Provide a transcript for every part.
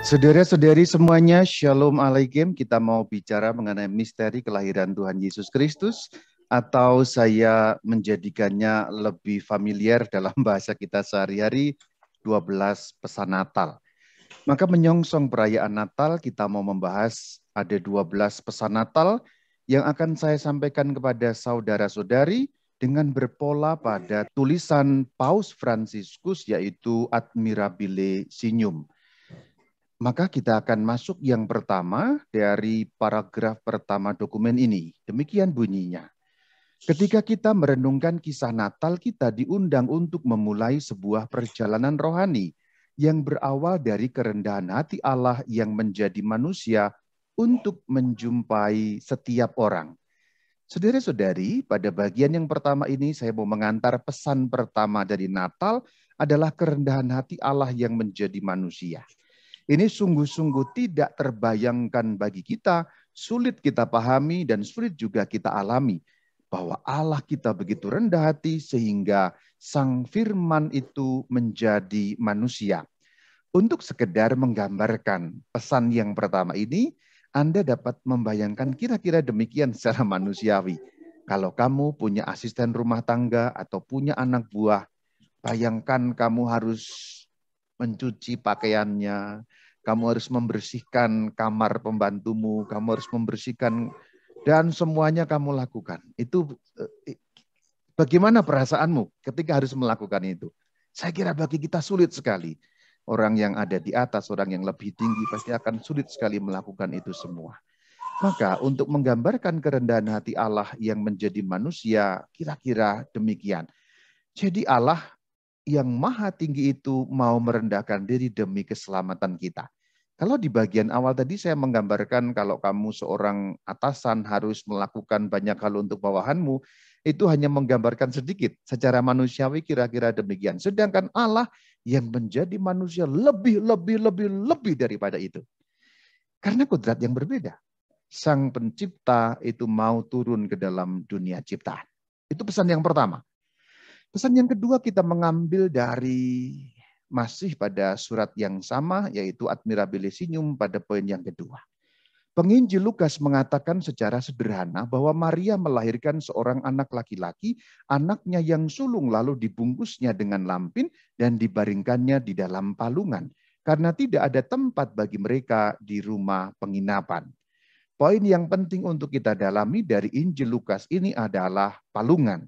Saudara-saudari semuanya, Shalom Alaikum. Kita mau bicara mengenai misteri kelahiran Tuhan Yesus Kristus, atau saya menjadikannya lebih familiar dalam bahasa kita sehari-hari, 12 pesan Natal. Maka menyongsong perayaan Natal, kita mau membahas ada 12 pesan Natal yang akan saya sampaikan kepada saudara-saudari dengan berpola pada tulisan Paus Fransiskus, yaitu Admirabile Signum. Maka kita akan masuk yang pertama dari paragraf pertama dokumen ini. Demikian bunyinya. Ketika kita merenungkan kisah Natal, kita diundang untuk memulai sebuah perjalanan rohani yang berawal dari kerendahan hati Allah yang menjadi manusia untuk menjumpai setiap orang. Saudara-saudari, pada bagian yang pertama ini saya mau mengantar pesan pertama dari Natal adalah kerendahan hati Allah yang menjadi manusia. Ini sungguh-sungguh tidak terbayangkan bagi kita, sulit kita pahami dan sulit juga kita alami. Bahwa Allah kita begitu rendah hati sehingga Sang Firman itu menjadi manusia. Untuk sekedar menggambarkan pesan yang pertama ini, Anda dapat membayangkan kira-kira demikian secara manusiawi. Kalau kamu punya asisten rumah tangga atau punya anak buah, bayangkan kamu harus mencuci pakaiannya, kamu harus membersihkan kamar pembantumu, kamu harus membersihkan, dan semuanya kamu lakukan. Itu bagaimana perasaanmu ketika harus melakukan itu? Saya kira bagi kita sulit sekali. Orang yang ada di atas, orang yang lebih tinggi pasti akan sulit sekali melakukan itu semua. Maka untuk menggambarkan kerendahan hati Allah yang menjadi manusia, kira-kira demikian. Jadi Allah yang maha tinggi itu mau merendahkan diri demi keselamatan kita. Kalau di bagian awal tadi saya menggambarkan kalau kamu seorang atasan harus melakukan banyak hal untuk bawahanmu, itu hanya menggambarkan sedikit. Secara manusiawi kira-kira demikian. Sedangkan Allah yang menjadi manusia lebih daripada itu. Karena kodrat yang berbeda. Sang pencipta itu mau turun ke dalam dunia ciptaan. Itu pesan yang pertama. Pesan yang kedua kita mengambil dari masih pada surat yang sama, yaitu Admirabile Signum pada poin yang kedua. Penginjil Lukas mengatakan secara sederhana bahwa Maria melahirkan seorang anak laki-laki, anaknya yang sulung lalu dibungkusnya dengan lampin dan dibaringkannya di dalam palungan, karena tidak ada tempat bagi mereka di rumah penginapan. Poin yang penting untuk kita dalami dari Injil Lukas ini adalah palungan.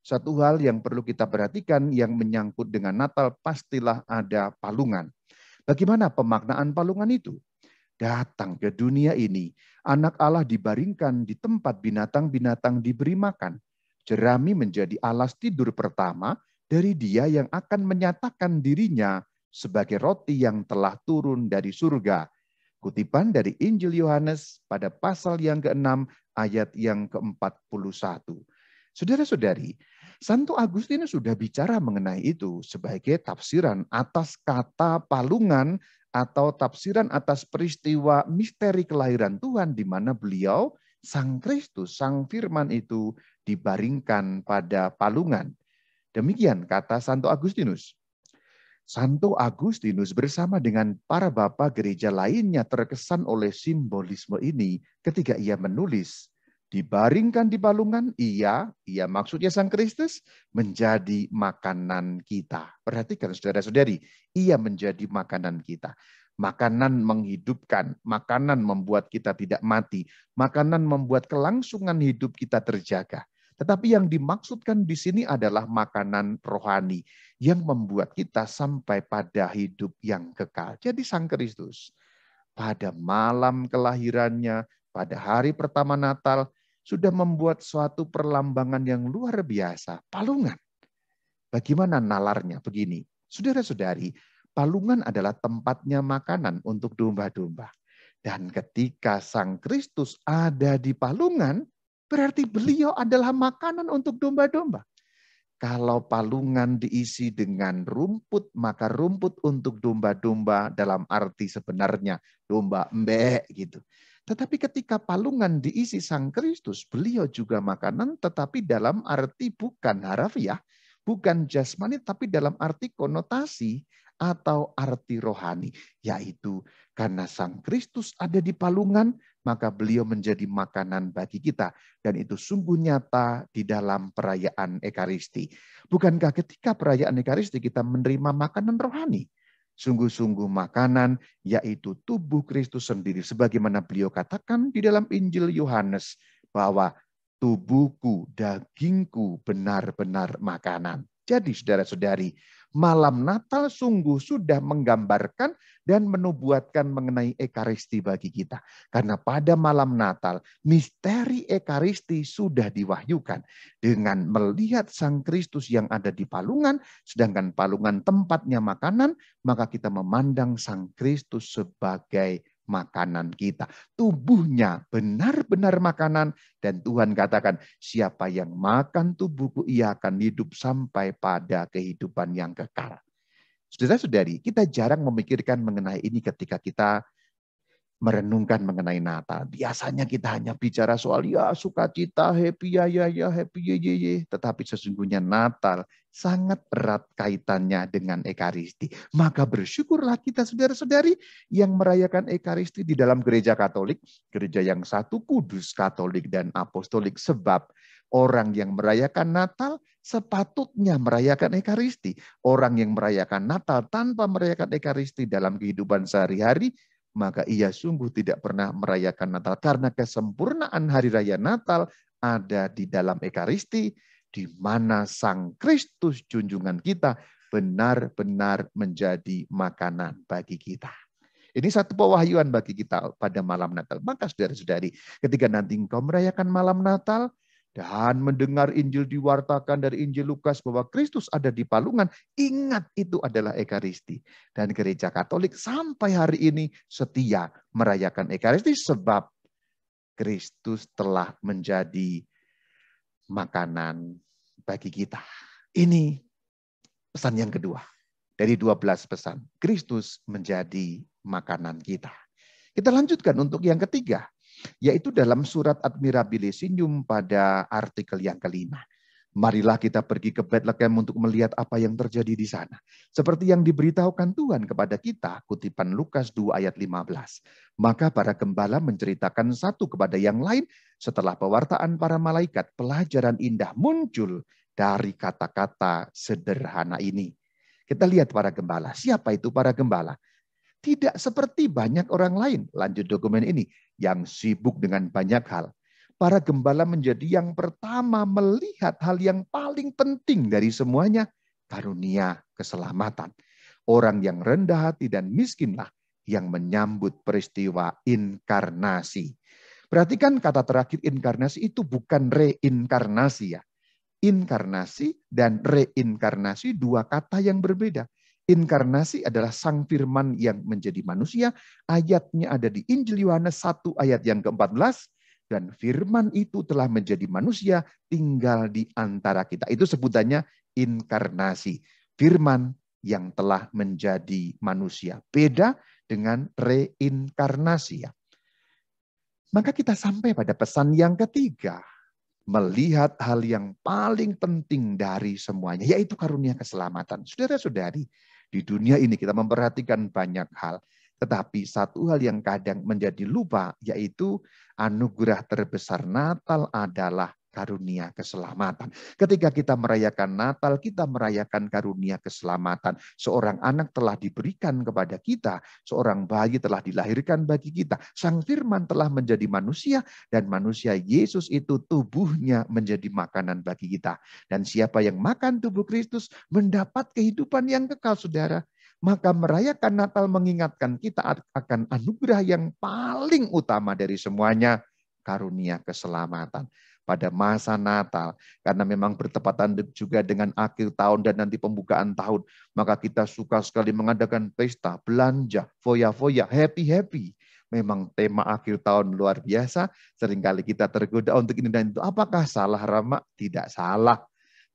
Satu hal yang perlu kita perhatikan yang menyangkut dengan Natal, pastilah ada palungan. Bagaimana pemaknaan palungan itu? Datang ke dunia ini, anak Allah dibaringkan di tempat binatang-binatang diberi makan. Jerami menjadi alas tidur pertama dari Dia yang akan menyatakan dirinya sebagai roti yang telah turun dari surga. Kutipan dari Injil Yohanes pada pasal yang ke-6 ayat yang ke-41. Saudara-saudari, Santo Agustinus sudah bicara mengenai itu sebagai tafsiran atas kata palungan atau tafsiran atas peristiwa misteri kelahiran Tuhan di mana beliau, Sang Kristus, Sang Firman itu dibaringkan pada palungan. Demikian kata Santo Agustinus. Santo Agustinus bersama dengan para bapak gereja lainnya terkesan oleh simbolisme ini ketika ia menulis, dibaringkan di palungan, ia maksudnya Sang Kristus, menjadi makanan kita. Perhatikan saudara-saudari, ia menjadi makanan kita. Makanan menghidupkan, makanan membuat kita tidak mati, makanan membuat kelangsungan hidup kita terjaga. Tetapi yang dimaksudkan di sini adalah makanan rohani yang membuat kita sampai pada hidup yang kekal. Jadi Sang Kristus pada malam kelahirannya, pada hari pertama Natal, sudah membuat suatu perlambangan yang luar biasa. Palungan. Bagaimana nalarnya? Begini, saudara-saudari, palungan adalah tempatnya makanan untuk domba-domba. Dan ketika Sang Kristus ada di palungan, berarti beliau adalah makanan untuk domba-domba. Kalau palungan diisi dengan rumput, maka rumput untuk domba-domba dalam arti sebenarnya domba embek gitu. Tetapi ketika palungan diisi Sang Kristus, beliau juga makanan tetapi dalam arti bukan harafiah, bukan jasmani tapi dalam arti konotasi atau arti rohani, yaitu karena Sang Kristus ada di palungan, maka beliau menjadi makanan bagi kita. Dan itu sungguh nyata di dalam perayaan Ekaristi. Bukankah ketika perayaan Ekaristi kita menerima makanan rohani? Sungguh-sungguh makanan, yaitu tubuh Kristus sendiri. Sebagaimana beliau katakan di dalam Injil Yohanes, bahwa tubuhku, dagingku benar-benar makanan. Jadi saudara-saudari, malam Natal sungguh sudah menggambarkan dan menubuatkan mengenai Ekaristi bagi kita. Karena pada malam Natal, misteri Ekaristi sudah diwahyukan. Dengan melihat Sang Kristus yang ada di palungan, sedangkan palungan tempatnya makanan, maka kita memandang Sang Kristus sebagai makanan kita. Tubuhnya benar-benar makanan. Dan Tuhan katakan, siapa yang makan tubuhku, ia akan hidup sampai pada kehidupan yang kekal. Saudara-saudari, kita jarang memikirkan mengenai ini ketika kita merenungkan mengenai Natal. Biasanya kita hanya bicara soal ya sukacita, happy ya, happy ye. Tetapi sesungguhnya Natal sangat erat kaitannya dengan Ekaristi. Maka bersyukurlah kita saudara-saudari yang merayakan Ekaristi di dalam gereja Katolik. Gereja yang satu, kudus, Katolik, dan Apostolik. Sebab orang yang merayakan Natal sepatutnya merayakan Ekaristi. Orang yang merayakan Natal tanpa merayakan Ekaristi dalam kehidupan sehari-hari, maka ia sungguh tidak pernah merayakan Natal. Karena kesempurnaan hari raya Natal ada di dalam Ekaristi, di mana Sang Kristus junjungan kita benar-benar menjadi makanan bagi kita. Ini satu pewahyuan bagi kita pada malam Natal. Maka saudara-saudari, ketika nanti engkau merayakan malam Natal, dan mendengar Injil diwartakan dari Injil Lukas bahwa Kristus ada di palungan, ingat itu adalah Ekaristi. Dan gereja Katolik sampai hari ini setia merayakan Ekaristi sebab Kristus telah menjadi makanan bagi kita. Ini pesan yang kedua dari 12 pesan. Kristus menjadi makanan kita. Kita lanjutkan untuk yang ketiga, yaitu dalam surat Admirabilis-Signum pada artikel yang kelima. Marilah kita pergi ke Bethlehem untuk melihat apa yang terjadi di sana. Seperti yang diberitahukan Tuhan kepada kita, kutipan Lukas 2 ayat 15. Maka para gembala menceritakan satu kepada yang lain, setelah pewartaan para malaikat, pelajaran indah muncul dari kata-kata sederhana ini. Kita lihat para gembala. Siapa itu para gembala? Tidak seperti banyak orang lain, lanjut dokumen ini, yang sibuk dengan banyak hal. Para gembala menjadi yang pertama melihat hal yang paling penting dari semuanya, karunia keselamatan. Orang yang rendah hati dan miskinlah yang menyambut peristiwa inkarnasi. Perhatikan kata terakhir inkarnasi itu bukan reinkarnasi ya. Inkarnasi dan reinkarnasi dua kata yang berbeda. Inkarnasi adalah Sang Firman yang menjadi manusia. Ayatnya ada di Injil Yohanes 1 ayat yang ke-14. Dan firman itu telah menjadi manusia tinggal di antara kita. Itu sebutannya inkarnasi. Firman yang telah menjadi manusia. Beda dengan reinkarnasi. Maka kita sampai pada pesan yang ketiga. Melihat hal yang paling penting dari semuanya. Yaitu karunia keselamatan. Saudara-saudari, di dunia ini kita memperhatikan banyak hal. Tetapi satu hal yang kadang menjadi lupa, yaitu anugerah terbesar Natal adalah karunia keselamatan. Ketika kita merayakan Natal, kita merayakan karunia keselamatan. Seorang anak telah diberikan kepada kita, seorang bayi telah dilahirkan bagi kita. Sang Firman telah menjadi manusia, dan manusia Yesus itu tubuhnya menjadi makanan bagi kita. Dan siapa yang makan tubuh Kristus mendapat kehidupan yang kekal, saudara. Maka merayakan Natal mengingatkan kita akan anugerah yang paling utama dari semuanya, karunia keselamatan. Pada masa Natal, karena memang bertepatan juga dengan akhir tahun dan nanti pembukaan tahun, maka kita suka sekali mengadakan pesta, belanja, foya-foya, happy-happy. Memang tema akhir tahun luar biasa, seringkali kita tergoda untuk ini dan itu. Apakah salah, Rama? Tidak salah.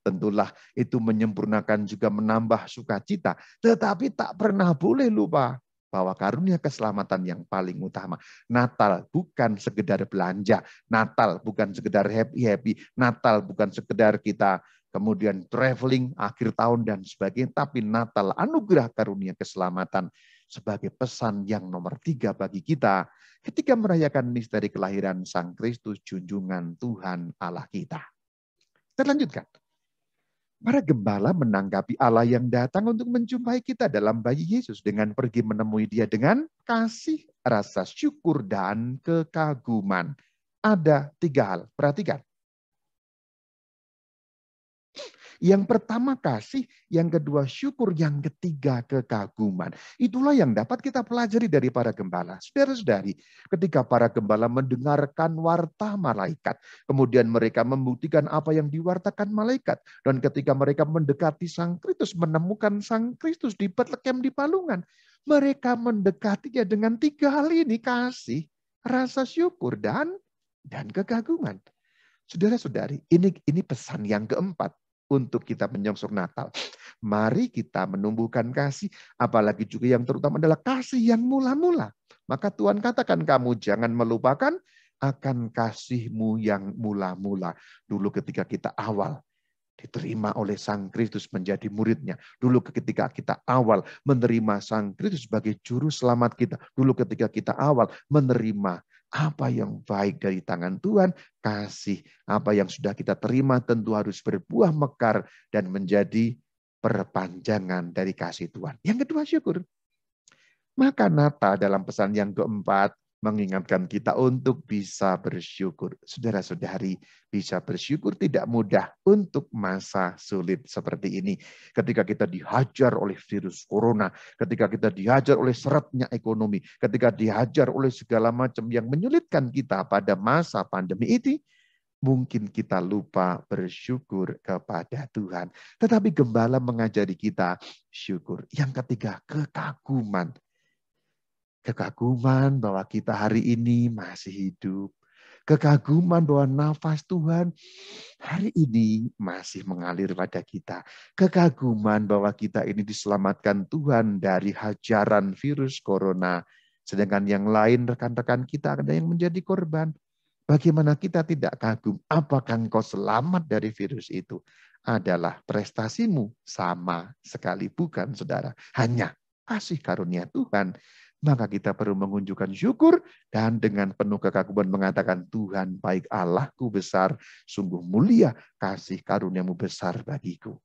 Tentulah itu menyempurnakan juga menambah sukacita. Tetapi tak pernah boleh lupa bahwa karunia keselamatan yang paling utama. Natal bukan sekedar belanja. Natal bukan sekedar happy-happy. Natal bukan sekedar kita kemudian traveling akhir tahun dan sebagainya. Tapi Natal, anugerah karunia keselamatan sebagai pesan yang nomor 3 bagi kita ketika merayakan misteri kelahiran Sang Kristus, junjungan Tuhan Allah kita. Kita lanjutkan. Para gembala menanggapi Allah yang datang untuk menjumpai kita dalam bayi Yesus dengan pergi menemui dia dengan kasih, rasa syukur, dan kekaguman. Ada 3 hal, perhatikan. Yang pertama kasih, yang kedua syukur, yang ketiga kekaguman. Itulah yang dapat kita pelajari dari para gembala. Saudara-saudari, ketika para gembala mendengarkan warta malaikat, kemudian mereka membuktikan apa yang diwartakan malaikat, dan ketika mereka mendekati Sang Kristus, menemukan Sang Kristus di Betlehem di Palungan, mereka mendekatinya dengan 3 hal ini, kasih, rasa syukur, dan kekaguman. Saudara-saudari, ini pesan yang keempat untuk kita menyongsong Natal. Mari kita menumbuhkan kasih, apalagi juga yang terutama adalah kasih yang mula-mula. Maka Tuhan katakan, kamu jangan melupakan akan kasih-Mu yang mula-mula. Dulu ketika kita awal diterima oleh Sang Kristus menjadi muridnya. Dulu ketika kita awal menerima Sang Kristus sebagai juru selamat kita. Dulu ketika kita awal menerima apa yang baik dari tangan Tuhan, kasih. Apa yang sudah kita terima tentu harus berbuah mekar dan menjadi perpanjangan dari kasih Tuhan. Yang kedua, syukur. Maka Natal dalam pesan yang keempat mengingatkan kita untuk bisa bersyukur. Saudara-saudari, bisa bersyukur tidak mudah untuk masa sulit seperti ini. Ketika kita dihajar oleh virus corona, ketika kita dihajar oleh seretnya ekonomi, ketika dihajar oleh segala macam yang menyulitkan kita pada masa pandemi ini, mungkin kita lupa bersyukur kepada Tuhan. Tetapi gembala mengajari kita syukur. Yang ketiga, kekaguman. Kekaguman bahwa kita hari ini masih hidup. Kekaguman bahwa nafas Tuhan hari ini masih mengalir pada kita. Kekaguman bahwa kita ini diselamatkan Tuhan dari hajaran virus corona. Sedangkan yang lain rekan-rekan kita ada yang menjadi korban. Bagaimana kita tidak kagum? Apakah engkau selamat dari virus itu? Adalah prestasimu? Sama sekali bukan, saudara. Hanya kasih karunia Tuhan. Maka kita perlu mengunjukkan syukur dan dengan penuh kekaguman mengatakan, Tuhan baik, Allahku besar, sungguh mulia, kasih karuniamu besar bagiku.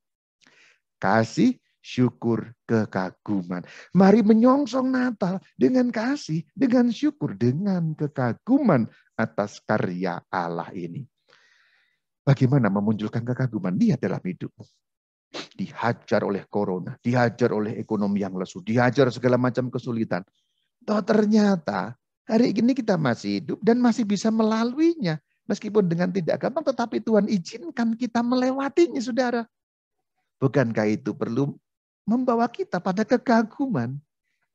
Kasih, syukur, kekaguman. Mari menyongsong Natal dengan kasih, dengan syukur, dengan kekaguman atas karya Allah ini. Bagaimana memunculkan kekaguman? Lihat dalam hidupmu. Dihajar oleh corona, dihajar oleh ekonomi yang lesu, dihajar segala macam kesulitan. Toh ternyata hari ini kita masih hidup dan masih bisa melaluinya. Meskipun dengan tidak gampang, tetapi Tuhan izinkan kita melewatinya, saudara. Bukankah itu perlu membawa kita pada kekaguman?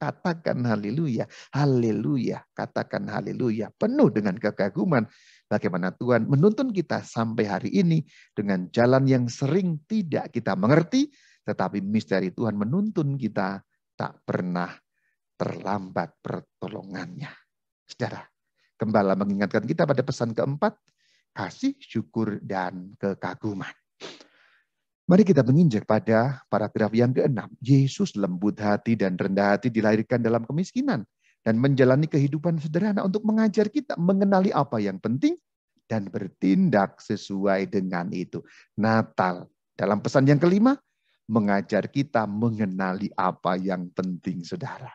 Katakan haleluya, haleluya, katakan haleluya. Penuh dengan kekaguman. Bagaimana Tuhan menuntun kita sampai hari ini dengan jalan yang sering tidak kita mengerti. Tetapi misteri Tuhan menuntun kita tak pernah terlambat pertolongannya. Saudara, gembala mengingatkan kita pada pesan keempat, kasih, syukur, dan kekaguman. Mari kita menginjak pada paragraf yang ke-6. Yesus lembut hati dan rendah hati dilahirkan dalam kemiskinan dan menjalani kehidupan sederhana untuk mengajar kita mengenali apa yang penting dan bertindak sesuai dengan itu. Natal dalam pesan yang kelima mengajar kita mengenali apa yang penting, saudara.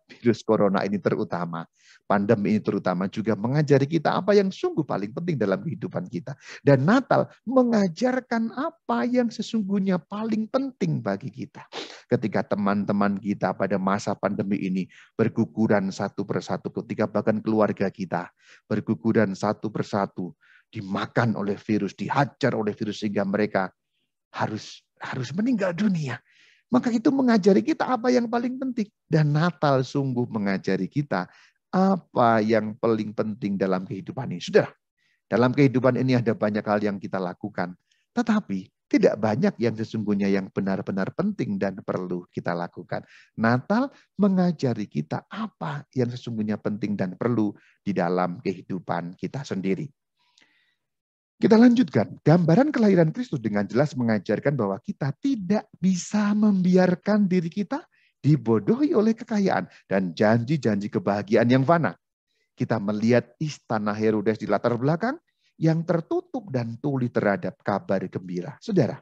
Virus corona ini terutama, pandemi ini terutama juga mengajari kita apa yang sungguh paling penting dalam kehidupan kita. Dan Natal mengajarkan apa yang sesungguhnya paling penting bagi kita. Ketika teman-teman kita pada masa pandemi ini berguguran satu persatu, ketika bahkan keluarga kita berguguran satu persatu, dimakan oleh virus, dihajar oleh virus sehingga mereka harus meninggal dunia. Maka itu mengajari kita apa yang paling penting. Dan Natal sungguh mengajari kita apa yang paling penting dalam kehidupan ini. Saudara, dalam kehidupan ini ada banyak hal yang kita lakukan. Tetapi tidak banyak yang sesungguhnya yang benar-benar penting dan perlu kita lakukan. Natal mengajari kita apa yang sesungguhnya penting dan perlu di dalam kehidupan kita sendiri. Kita lanjutkan. Gambaran kelahiran Kristus dengan jelas mengajarkan bahwa kita tidak bisa membiarkan diri kita dibodohi oleh kekayaan dan janji-janji kebahagiaan yang fana. Kita melihat istana Herodes di latar belakang yang tertutup dan tuli terhadap kabar gembira. Saudara,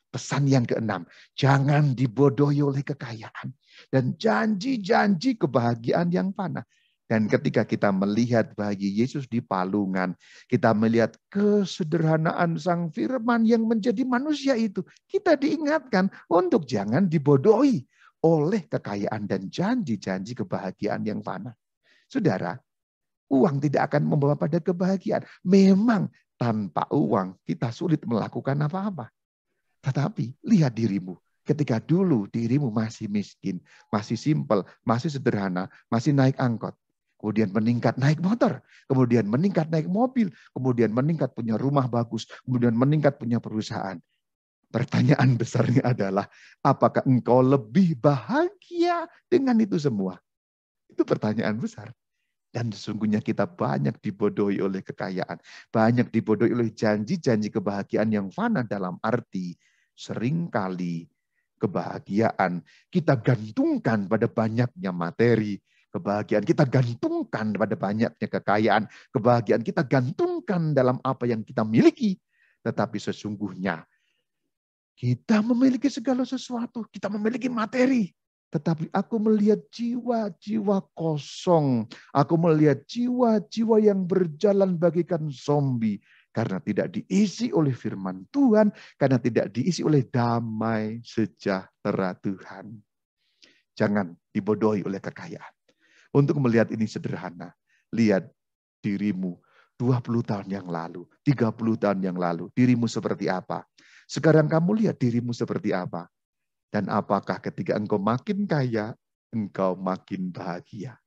pesan yang keenam, jangan dibodohi oleh kekayaan dan janji-janji kebahagiaan yang fana. Dan ketika kita melihat bayi Yesus di palungan, kita melihat kesederhanaan Sang Firman yang menjadi manusia itu, kita diingatkan untuk jangan dibodohi oleh kekayaan dan janji-janji kebahagiaan yang fana. Saudara, uang tidak akan membawa pada kebahagiaan. Memang tanpa uang kita sulit melakukan apa-apa. Tetapi lihat dirimu. Ketika dulu dirimu masih miskin, masih simpel, masih sederhana, masih naik angkot. Kemudian meningkat naik motor, kemudian meningkat naik mobil, kemudian meningkat punya rumah bagus, kemudian meningkat punya perusahaan. Pertanyaan besarnya adalah, apakah engkau lebih bahagia dengan itu semua? Itu pertanyaan besar. Dan sesungguhnya kita banyak dibodohi oleh kekayaan. Banyak dibodohi oleh janji-janji kebahagiaan yang fana dalam arti seringkali kebahagiaan kita gantungkan pada banyaknya materi. Kebahagiaan kita gantungkan pada banyaknya kekayaan. Kebahagiaan kita gantungkan dalam apa yang kita miliki. Tetapi sesungguhnya kita memiliki segala sesuatu. Kita memiliki materi. Tetapi aku melihat jiwa-jiwa kosong. Aku melihat jiwa-jiwa yang berjalan bagaikan zombie. Karena tidak diisi oleh firman Tuhan. Karena tidak diisi oleh damai sejahtera Tuhan. Jangan dibodohi oleh kekayaan. Untuk melihat ini sederhana. Lihat dirimu 20 tahun yang lalu, 30 tahun yang lalu. Dirimu seperti apa? Sekarang kamu lihat dirimu seperti apa? Dan apakah ketika engkau makin kaya, engkau makin bahagia?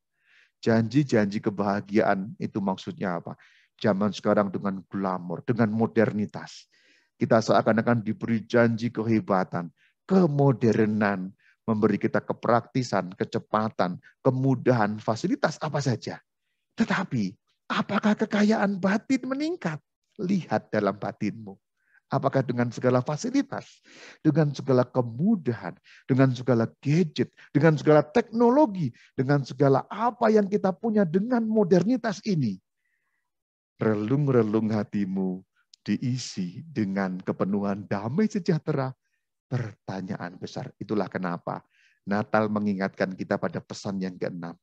Janji-janji kebahagiaan itu maksudnya apa? Zaman sekarang dengan glamor, dengan modernitas. Kita seakan-akan diberi janji kehebatan, kemodernan, memberi kita kepraktisan, kecepatan, kemudahan, fasilitas apa saja. Tetapi, apakah kekayaan batin meningkat? Lihat dalam batinmu. Apakah dengan segala fasilitas, dengan segala kemudahan, dengan segala gadget, dengan segala teknologi, dengan segala apa yang kita punya dengan modernitas ini, relung-relung hatimu diisi dengan kepenuhan damai sejahtera? Pertanyaan besar. Itulah kenapa Natal mengingatkan kita pada pesan yang keenam.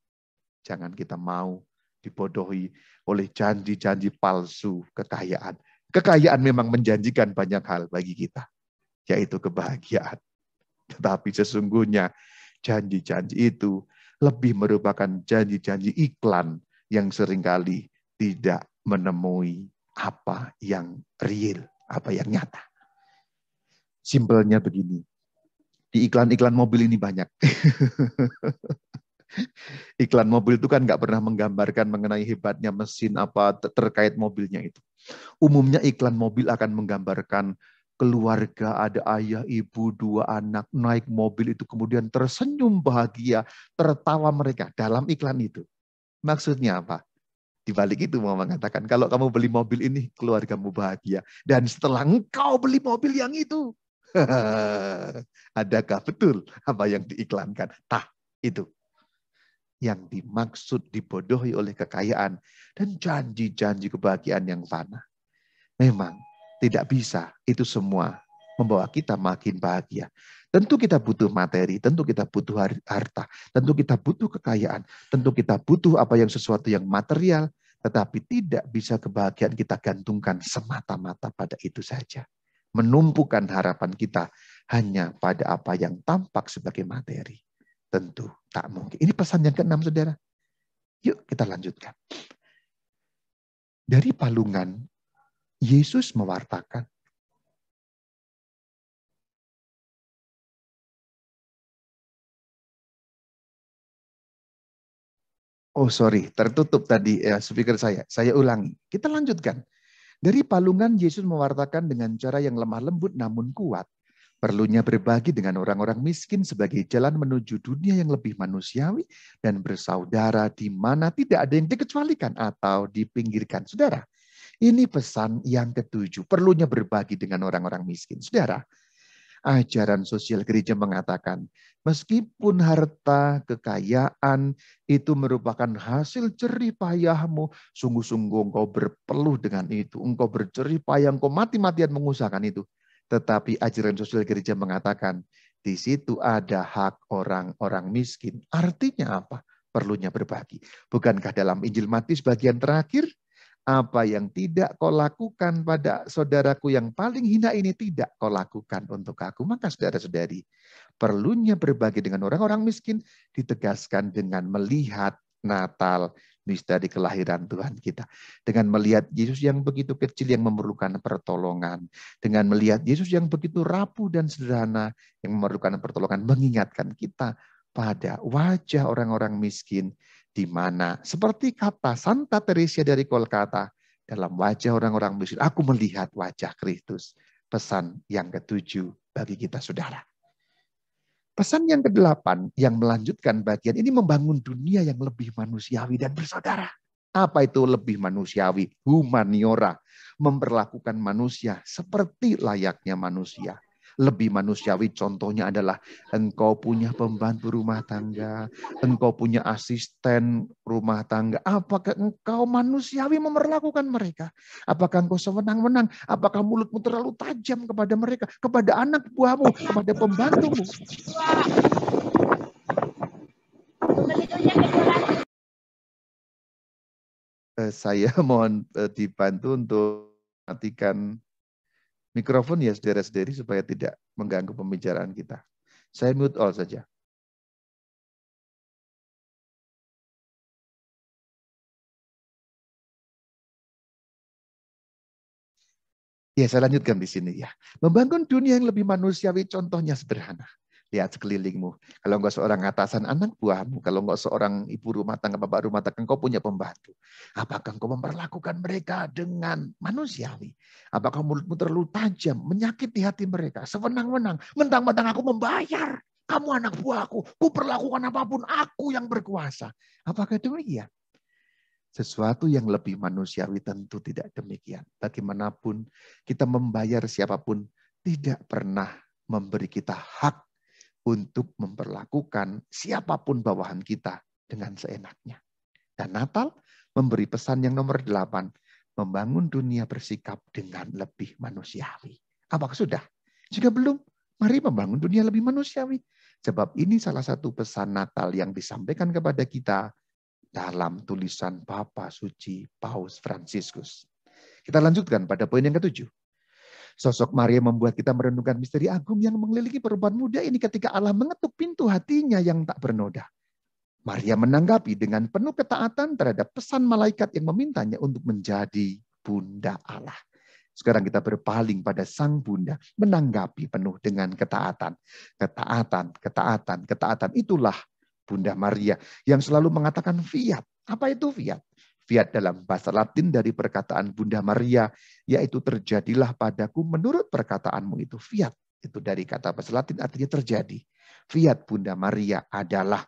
Jangan kita mau dibodohi oleh janji-janji palsu kekayaan. Kekayaan memang menjanjikan banyak hal bagi kita, yaitu kebahagiaan. Tetapi sesungguhnya janji-janji itu lebih merupakan janji-janji iklan yang seringkali tidak menemui apa yang real, apa yang nyata. Simpelnya begini, di iklan-iklan mobil ini banyak. Iklan mobil itu kan nggak pernah menggambarkan mengenai hebatnya mesin apa terkait mobilnya itu. Umumnya iklan mobil akan menggambarkan keluarga, ada ayah, ibu, 2 anak, naik mobil itu kemudian tersenyum bahagia, tertawa mereka dalam iklan itu. Maksudnya apa? Di balik itu mau mengatakan, kalau kamu beli mobil ini, keluargamu bahagia. Dan setelah engkau beli mobil yang itu, adakah betul apa yang diiklankan? Itu yang dimaksud dibodohi oleh kekayaan dan janji-janji kebahagiaan yang fana. Memang tidak bisa itu semua membawa kita makin bahagia. Tentu kita butuh materi, tentu kita butuh harta, tentu kita butuh kekayaan, tentu kita butuh apa yang sesuatu yang material, tetapi tidak bisa kebahagiaan kita gantungkan semata-mata pada itu saja. Menumpukan harapan kita hanya pada apa yang tampak sebagai materi. Tentu tak mungkin. Ini pesan yang keenam, saudara. Yuk kita lanjutkan. Dari palungan, Yesus mewartakan. Oh sorry, tertutup tadi speaker saya. Saya ulangi. Kita lanjutkan. Dari palungan, Yesus mewartakan dengan cara yang lemah lembut namun kuat. Perlunya berbagi dengan orang-orang miskin sebagai jalan menuju dunia yang lebih manusiawi dan bersaudara di mana tidak ada yang dikecualikan atau dipinggirkan. Saudara, Ini pesan yang ketujuh, perlunya berbagi dengan orang-orang miskin. Saudara, ajaran sosial gereja mengatakan, meskipun harta, kekayaan itu merupakan hasil jerih payahmu, sungguh-sungguh engkau berpeluh dengan itu, engkau berjerih payah, engkau mati-matian mengusahakan itu. Tetapi ajaran sosial gereja mengatakan, di situ ada hak orang-orang miskin. Artinya apa? Perlunya berbagi. Bukankah dalam Injil Matius bagian terakhir, apa yang tidak kau lakukan pada saudaraku yang paling hina ini tidak kau lakukan untuk aku. Maka saudara-saudari, perlunya berbagi dengan orang-orang miskin ditegaskan dengan melihat Natal, misteri kelahiran Tuhan kita. Dengan melihat Yesus yang begitu kecil yang memerlukan pertolongan. Dengan melihat Yesus yang begitu rapuh dan sederhana yang memerlukan pertolongan. Mengingatkan kita pada wajah orang-orang miskin di mana seperti kata Santa Teresia dari Kolkata, dalam wajah orang-orang miskin, aku melihat wajah Kristus. Pesan yang ketujuh bagi kita saudara. Pesan yang kedelapan yang melanjutkan bagian ini membangun dunia yang lebih manusiawi dan bersaudara. Apa itu lebih manusiawi? Humaniora. Memperlakukan manusia seperti layaknya manusia. Lebih manusiawi contohnya adalah engkau punya pembantu rumah tangga, engkau punya asisten rumah tangga. Apakah engkau manusiawi memperlakukan mereka? Apakah engkau sewenang-wenang? Apakah mulutmu terlalu tajam kepada mereka? Kepada anak buahmu, kepada pembantumu? Saya mohon dibantu untuk matikan mikrofon ya saudara-saudari supaya tidak mengganggu pembicaraan kita. Saya mute all saja. Ya, saya lanjutkan di sini ya. Membangun dunia yang lebih manusiawi contohnya sederhana. Lihat sekelilingmu. Kalau enggak seorang atasan anak buahmu, kalau enggak seorang ibu rumah tangga, bapak rumah tangga, engkau punya pembantu. Apakah engkau memperlakukan mereka dengan manusiawi? Apakah mulutmu terlalu tajam, menyakiti hati mereka, sewenang-wenang, mentang-mentang aku membayar, kamu anak buahku, ku perlakukan apapun, aku yang berkuasa. Apakah demikian? Sesuatu yang lebih manusiawi tentu tidak demikian. Bagaimanapun kita membayar siapapun tidak pernah memberi kita hak untuk memperlakukan siapapun bawahan kita dengan seenaknya. Dan Natal memberi pesan yang nomor 8, membangun dunia bersikap dengan lebih manusiawi. Apakah sudah? Jika belum, mari membangun dunia lebih manusiawi. Sebab ini salah satu pesan Natal yang disampaikan kepada kita dalam tulisan Bapa Suci Paus Fransiskus. Kita lanjutkan pada poin yang ketujuh. Sosok Maria membuat kita merenungkan misteri agung yang mengelilingi perempuan muda ini ketika Allah mengetuk pintu hatinya yang tak bernoda. Maria menanggapi dengan penuh ketaatan terhadap pesan malaikat yang memintanya untuk menjadi Bunda Allah. Sekarang kita berpaling pada Sang Bunda, menanggapi penuh dengan ketaatan. Ketaatan. Itulah Bunda Maria yang selalu mengatakan fiat. Apa itu fiat? Fiat dalam bahasa Latin dari perkataan Bunda Maria, yaitu terjadilah padaku menurut perkataanmu itu. Fiat itu dari kata bahasa Latin artinya terjadi. Fiat Bunda Maria adalah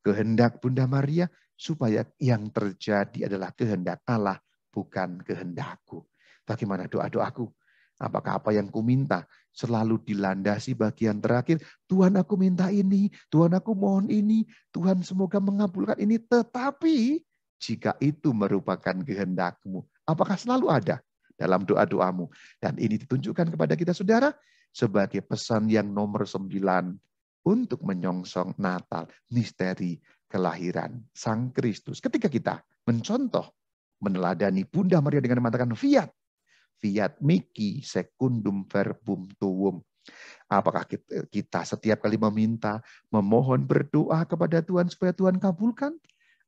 kehendak Bunda Maria supaya yang terjadi adalah kehendak Allah, bukan kehendakku. Bagaimana doa-doaku? Apakah apa yang kuminta selalu dilandasi bagian terakhir, Tuhan aku minta ini, Tuhan aku mohon ini, Tuhan semoga mengabulkan ini. Tetapi jika itu merupakan kehendakmu, apakah selalu ada dalam doa-doamu? Dan ini ditunjukkan kepada kita saudara sebagai pesan yang nomor 9 untuk menyongsong Natal, misteri kelahiran Sang Kristus. Ketika kita mencontoh, meneladani Bunda Maria dengan mengatakan fiat, fiat mihi secundum verbum tuum. Apakah kita setiap kali meminta, memohon, berdoa kepada Tuhan supaya Tuhan kabulkan?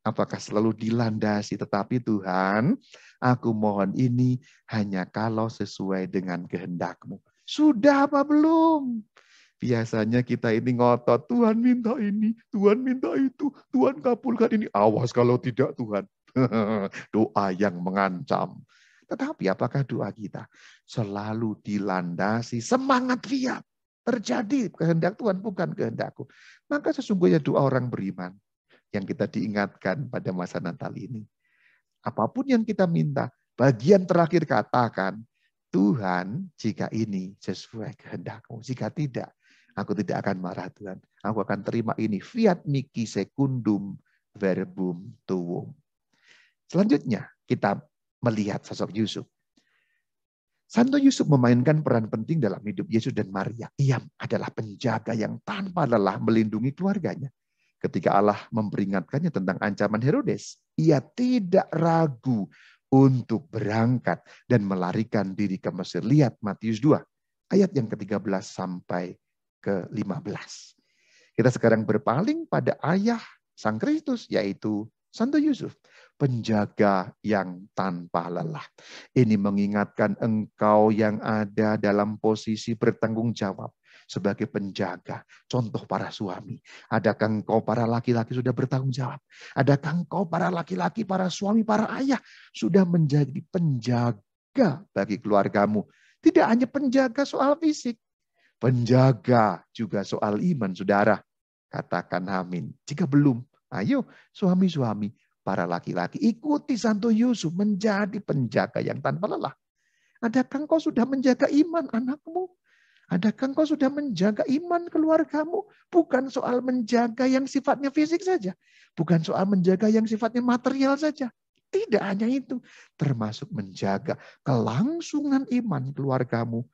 Apakah selalu dilandasi, tetapi Tuhan, aku mohon ini hanya kalau sesuai dengan kehendak-Mu. Sudah apa belum? Biasanya kita ini ngotot, Tuhan minta ini, Tuhan minta itu, Tuhan kabulkan ini. Awas kalau tidak Tuhan. Doa yang mengancam. Tetapi apakah doa kita selalu dilandasi semangat fiat? Terjadi kehendak Tuhan, bukan kehendakku. Maka sesungguhnya doa orang beriman yang kita diingatkan pada masa Natal ini. Apapun yang kita minta, Bagian terakhir katakan, Tuhan, jika ini sesuai kehendak-Mu, jika tidak, aku tidak akan marah Tuhan. Aku akan terima ini. Fiat mihi secundum verbum tuum. Selanjutnya kita melihat sosok Yusuf. Santo Yusuf memainkan peran penting dalam hidup Yesus dan Maria. Ia adalah penjaga yang tanpa lelah melindungi keluarganya. Ketika Allah memperingatkannya tentang ancaman Herodes, ia tidak ragu untuk berangkat dan melarikan diri ke Mesir. Lihat Matius 2, ayat yang ke-13 sampai ke-15. Kita sekarang berpaling pada ayah Sang Kristus, yaitu Santo Yusuf, penjaga yang tanpa lelah. Ini mengingatkan engkau yang ada dalam posisi bertanggung jawab sebagai penjaga. Contoh para suami. Adakah engkau para laki-laki sudah bertanggung jawab? Adakah engkau para laki-laki, para suami, para ayah sudah menjadi penjaga bagi keluargamu? Tidak hanya penjaga soal fisik, penjaga juga soal iman, saudara. Katakan amin. Jika belum, ayo suami-suami, para laki-laki, ikuti Santo Yusuf menjadi penjaga yang tanpa lelah. Adakah engkau sudah menjaga iman anakmu? Adakah engkau sudah menjaga iman keluargamu? Bukan soal menjaga yang sifatnya fisik saja. Bukan soal menjaga yang sifatnya material saja. Tidak hanya itu. Termasuk menjaga kelangsungan iman keluargamu.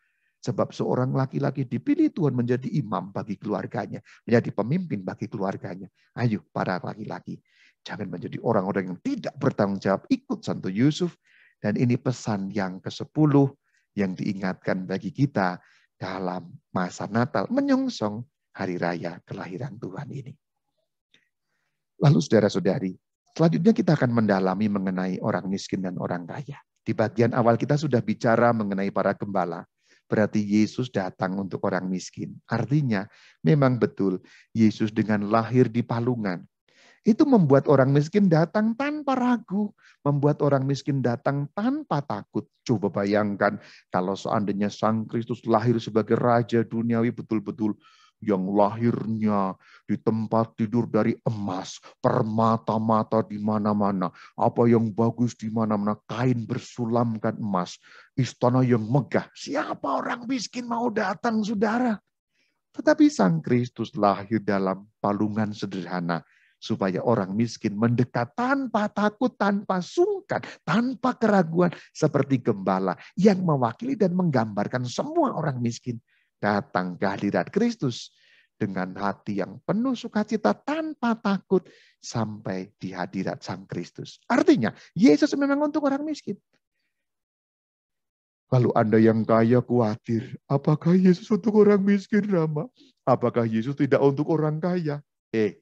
Sebab seorang laki-laki dipilih Tuhan menjadi imam bagi keluarganya. Menjadi pemimpin bagi keluarganya. Ayo para laki-laki. Jangan menjadi orang-orang yang tidak bertanggung jawab. Ikut Santo Yusuf. Dan ini pesan yang ke-10 yang diingatkan bagi kita dalam masa Natal. Menyongsong hari raya kelahiran Tuhan ini. Lalu saudara-saudari, selanjutnya kita akan mendalami mengenai orang miskin dan orang kaya. Di bagian awal kita sudah bicara mengenai para gembala. Berarti Yesus datang untuk orang miskin. Artinya memang betul Yesus dengan lahir di palungan. Itu membuat orang miskin datang tanpa ragu. Membuat orang miskin datang tanpa takut. Coba bayangkan kalau seandainya Sang Kristus lahir sebagai Raja Duniawi betul-betul yang lahirnya di tempat tidur dari emas, permata-mata di mana-mana, apa yang bagus di mana-mana, kain bersulamkan emas, istana yang megah. Siapa orang miskin mau datang, saudara? Tetapi Sang Kristus lahir dalam palungan sederhana, supaya orang miskin mendekat tanpa takut, tanpa sungkan, tanpa keraguan, seperti gembala yang mewakili dan menggambarkan semua orang miskin datang ke hadirat Kristus dengan hati yang penuh sukacita tanpa takut sampai di hadirat Sang Kristus. Artinya, Yesus memang untuk orang miskin. Kalau Anda yang kaya khawatir, apakah Yesus untuk orang miskin, Rama? Apakah Yesus tidak untuk orang kaya?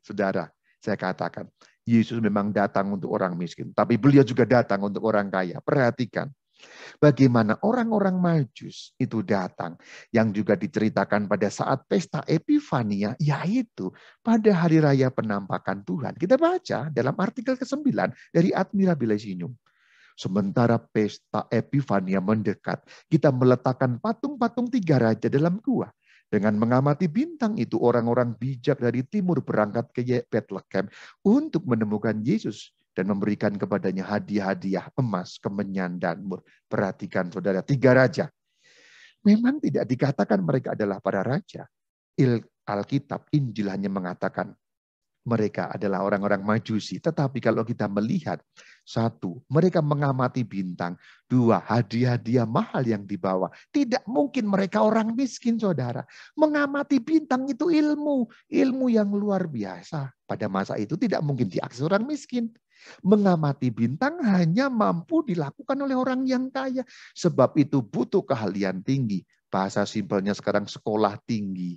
Saudara, saya katakan, Yesus memang datang untuk orang miskin, tapi beliau juga datang untuk orang kaya. Perhatikan, bagaimana orang-orang Majus itu datang, yang juga diceritakan pada saat pesta Epifania, yaitu pada hari raya penampakan Tuhan. Kita baca dalam artikel ke-9 dari Ad Mirabilis. Sementara pesta Epifania mendekat, kita meletakkan patung-patung 3 raja dalam gua. Dengan mengamati bintang itu, orang-orang bijak dari timur berangkat ke Bethlehem untuk menemukan Yesus dan memberikan kepadanya hadiah-hadiah emas, kemenyan, dan mur. Perhatikan saudara, 3 raja. Memang tidak dikatakan mereka adalah para raja. Alkitab, Injil hanya mengatakan mereka adalah orang-orang Majusi. Tetapi kalau kita melihat, 1, mereka mengamati bintang. 2, hadiah-hadiah mahal yang dibawa. Tidak mungkin mereka orang miskin, saudara. Mengamati bintang itu ilmu. Ilmu yang luar biasa. Pada masa itu tidak mungkin diakses orang miskin. Mengamati bintang hanya mampu dilakukan oleh orang yang kaya. Sebab itu butuh keahlian tinggi. Bahasa simpelnya sekarang sekolah tinggi.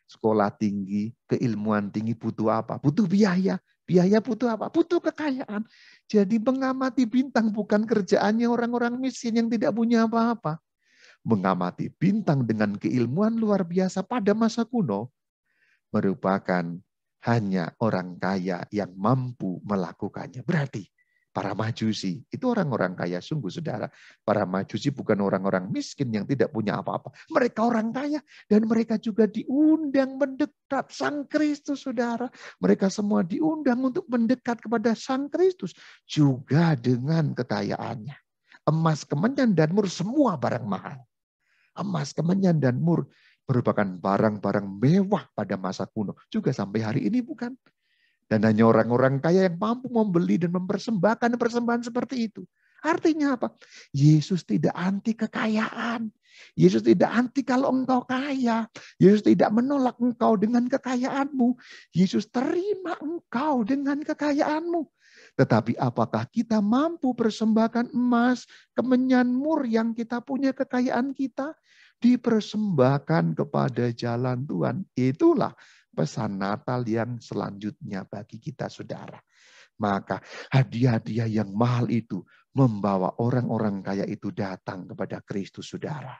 Sekolah tinggi, keilmuan tinggi butuh apa? Butuh biaya. Biaya butuh apa? Butuh kekayaan. Jadi mengamati bintang bukan kerjaannya orang-orang miskin yang tidak punya apa-apa. Mengamati bintang dengan keilmuan luar biasa pada masa kuno merupakan hanya orang kaya yang mampu melakukannya. Berarti para Majusi itu orang-orang kaya sungguh, saudara. Para Majusi bukan orang-orang miskin yang tidak punya apa-apa. Mereka orang kaya dan mereka juga diundang mendekat Sang Kristus, saudara. Mereka semua diundang untuk mendekat kepada Sang Kristus juga dengan kekayaannya. emas, kemenyan, dan mur semua barang mahal. Emas, kemenyan, dan mur merupakan barang-barang mewah pada masa kuno. Juga sampai hari ini bukan? Dan hanya orang-orang kaya yang mampu membeli dan mempersembahkan persembahan seperti itu. Artinya apa? Yesus tidak anti kekayaan. Yesus tidak anti kalau engkau kaya. Yesus tidak menolak engkau dengan kekayaanmu. Yesus terima engkau dengan kekayaanmu. Tetapi apakah kita mampu persembahkan emas, kemenyan, mur yang kita punya, kekayaan kita, dipersembahkan kepada jalan Tuhan? Itulah pesan Natal yang selanjutnya bagi kita, saudara. Maka hadiah-hadiah yang mahal itu membawa orang-orang kaya itu datang kepada Kristus, saudara.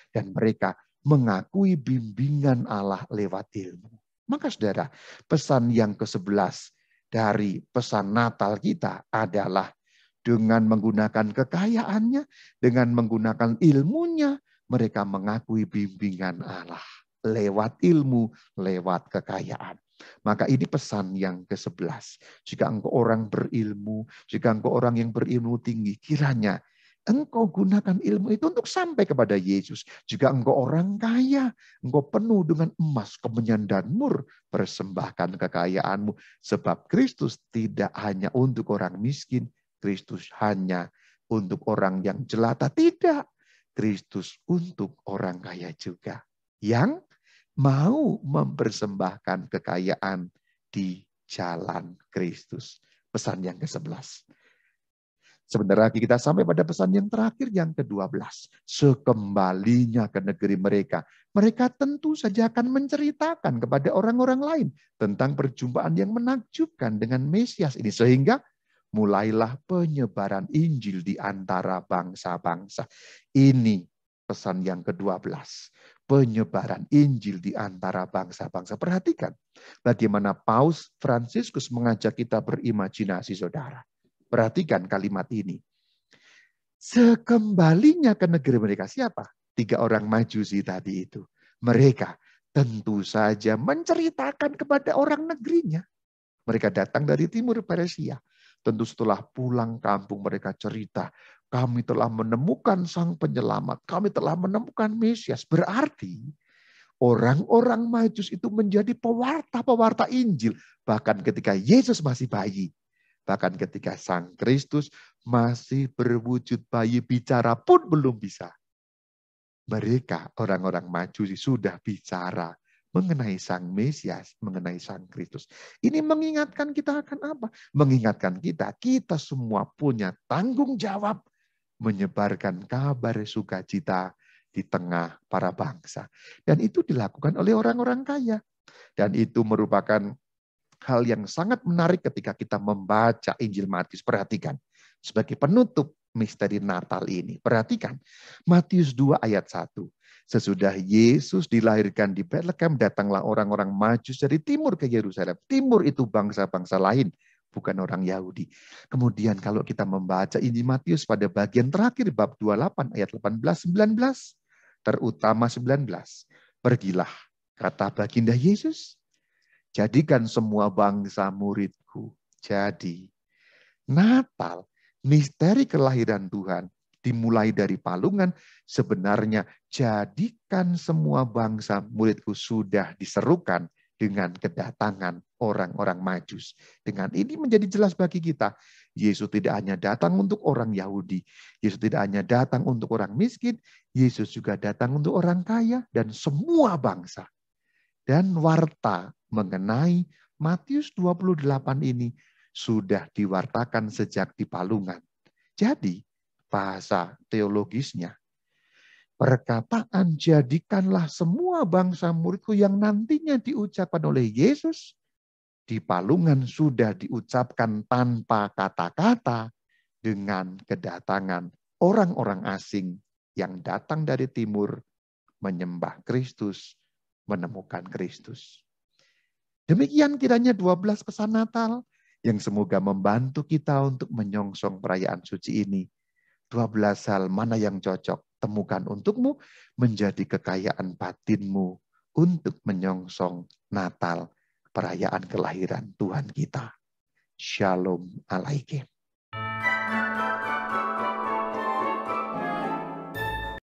Dan mereka mengakui bimbingan Allah lewat ilmu. Maka saudara, pesan yang ke-11 dari pesan Natal kita adalah dengan menggunakan kekayaannya, dengan menggunakan ilmunya, mereka mengakui bimbingan Allah. Lewat ilmu, lewat kekayaan. Maka ini pesan yang ke-11. Jika engkau orang berilmu, jika engkau orang yang berilmu tinggi, kiranya engkau gunakan ilmu itu untuk sampai kepada Yesus. Jika engkau orang kaya, engkau penuh dengan emas, kemenyan, dan mur, persembahkan kekayaanmu. Sebab Kristus tidak hanya untuk orang miskin, Kristus hanya untuk orang yang jelata. Tidak, Kristus untuk orang kaya juga. Yang mau mempersembahkan kekayaan di jalan Kristus. Pesan yang ke-11. Sebentar lagi kita sampai pada pesan yang terakhir, yang ke-12. Sekembalinya ke negeri mereka, mereka tentu saja akan menceritakan kepada orang-orang lain tentang perjumpaan yang menakjubkan dengan Mesias ini. Sehingga mulailah penyebaran Injil di antara bangsa-bangsa. Ini pesan yang ke-12. Penyebaran Injil di antara bangsa-bangsa. Perhatikan bagaimana Paus Fransiskus mengajak kita berimajinasi, saudara. Perhatikan kalimat ini. Sekembalinya ke negeri mereka, siapa? 3 orang Majusi tadi itu. Mereka tentu saja menceritakan kepada orang negerinya. Mereka datang dari timur Persia. Tentu setelah pulang kampung mereka cerita, kami telah menemukan Sang Penyelamat, kami telah menemukan Mesias. Berarti orang-orang Majus itu menjadi pewarta-pewarta Injil. Bahkan ketika Yesus masih bayi. Bahkan ketika Sang Kristus masih berwujud bayi, bicara pun belum bisa. Mereka, orang-orang Majusi, sudah bicara mengenai Sang Mesias, mengenai Sang Kristus. Ini mengingatkan kita akan apa? Mengingatkan kita semua punya tanggung jawab menyebarkan kabar sukacita di tengah para bangsa. Dan itu dilakukan oleh orang-orang kaya. Dan itu merupakan hal yang sangat menarik ketika kita membaca Injil Matius. Perhatikan, sebagai penutup misteri Natal ini. Perhatikan, Matius 2 ayat 1. Sesudah Yesus dilahirkan di Betlehem, datanglah orang-orang Majus dari timur ke Yerusalem. Timur itu bangsa-bangsa lain, bukan orang Yahudi. Kemudian kalau kita membaca Injil Matius pada bagian terakhir, bab 28 ayat 18-19, terutama 19. Pergilah, kata baginda Yesus, jadikan semua bangsa muridku. Jadi, Natal, misteri kelahiran Tuhan, dimulai dari palungan, sebenarnya jadikan semua bangsa muridku sudah diserukan dengan kedatangan orang-orang Majus. Dengan ini menjadi jelas bagi kita, Yesus tidak hanya datang untuk orang Yahudi, Yesus tidak hanya datang untuk orang miskin, Yesus juga datang untuk orang kaya dan semua bangsa. Dan warta mengenai Matius 28 ini sudah diwartakan sejak di palungan. Jadi, bahasa teologisnya, perkataan jadikanlah semua bangsa muridku yang nantinya diucapkan oleh Yesus, di palungan sudah diucapkan tanpa kata-kata dengan kedatangan orang-orang asing yang datang dari timur menyembah Kristus, menemukan Kristus. Demikian kiranya 12 pesan Natal yang semoga membantu kita untuk menyongsong perayaan suci ini. 12 hal mana yang cocok temukan untukmu menjadi kekayaan batinmu untuk menyongsong Natal, perayaan kelahiran Tuhan kita. Shalom alaikum.